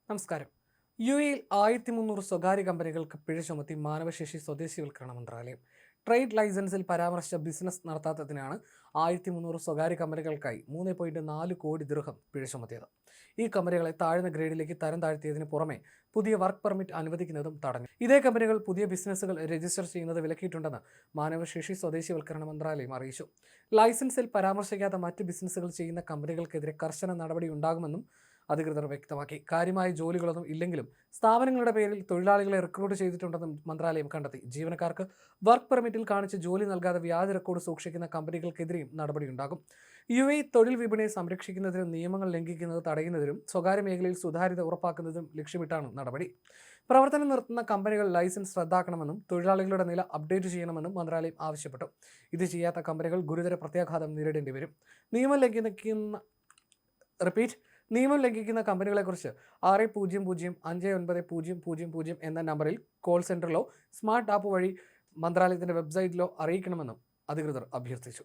നമസ്കാരം. യു.എയിൽ 1300 സ്വകാര്യ കമ്പനികൾക്ക് പിഴ ചുമത്തി മാനവശേഷി സ്വദേശിവൽക്കരണ മന്ത്രാലയം. ട്രേഡ് ലൈസൻസിൽ പരാമർശിച്ച ബിസിനസ് നടത്താത്തതിനാണ് 1300 സ്വകാര്യ കമ്പനികൾക്കായി 3.4 കോടി ദിർഹം പിഴ ചുമത്തിയത്. ഈ കമ്പനികളെ താഴ്ന്ന ഗ്രേഡിലേക്ക് തരം താഴ്ത്തിയതിന് പുറമെ പുതിയ വർക്ക് പെർമിറ്റ് അനുവദിക്കുന്നതും തടഞ്ഞു. ഇതേ കമ്പനികൾ പുതിയ ബിസിനസ്സുകൾ രജിസ്റ്റർ ചെയ്യുന്നത് വിലക്കിയിട്ടുണ്ടെന്ന് മാനവശേഷി സ്വദേശിവൽക്കരണ മന്ത്രാലയം അറിയിച്ചു. ലൈസൻസിൽ പരാമർശിക്കാത്ത മറ്റ് ബിസിനസ്സുകൾ ചെയ്യുന്ന കമ്പനികൾക്കെതിരെ കർശന നടപടി ഉണ്ടാകുമെന്നും അധികൃതർ വ്യക്തമാക്കി. കാര്യമായ ജോലികളൊന്നും ഇല്ലെങ്കിലും സ്ഥാപനങ്ങളുടെ പേരിൽ തൊഴിലാളികളെ റിക്രൂട്ട് ചെയ്തിട്ടുണ്ടെന്നും മന്ത്രാലയം കണ്ടെത്തി. ജീവനക്കാർക്ക് വർക്ക് പെർമിറ്റിൽ കാണിച്ച് ജോലി നൽകാതെ വ്യാജ റെക്കോർഡ് സൂക്ഷിക്കുന്ന കമ്പനികൾക്കെതിരെയും നടപടിയുണ്ടാകും. യു.എ തൊഴിൽ വിപണിയെ സംരക്ഷിക്കുന്നതിനും നിയമങ്ങൾ ലംഘിക്കുന്നത് തടയുന്നതിനും സ്വകാര്യ മേഖലയിൽ സുതാര്യത ഉറപ്പാക്കുന്നതിനും ലക്ഷ്യമിട്ടാണ് നടപടി. പ്രവർത്തനം നിർത്തുന്ന കമ്പനികൾ ലൈസൻസ് റദ്ദാക്കണമെന്നും തൊഴിലാളികളുടെ നില അപ്ഡേറ്റ് ചെയ്യണമെന്നും മന്ത്രാലയം ആവശ്യപ്പെട്ടു. ഇത് ചെയ്യാത്ത കമ്പനികൾ ഗുരുതര പ്രത്യാഘാതം നേരിടേണ്ടി വരും. നിയമം ലംഘിക്കുന്ന കമ്പനികളെക്കുറിച്ച് 60059000 എന്ന നമ്പറിൽ കോൾ സെന്ററിലോ സ്മാർട്ട് ആപ്പ് വഴി മന്ത്രാലയത്തിന്റെ വെബ്സൈറ്റിലോ അറിയിക്കണമെന്നും അധികൃതർ അഭ്യർത്ഥിച്ചു.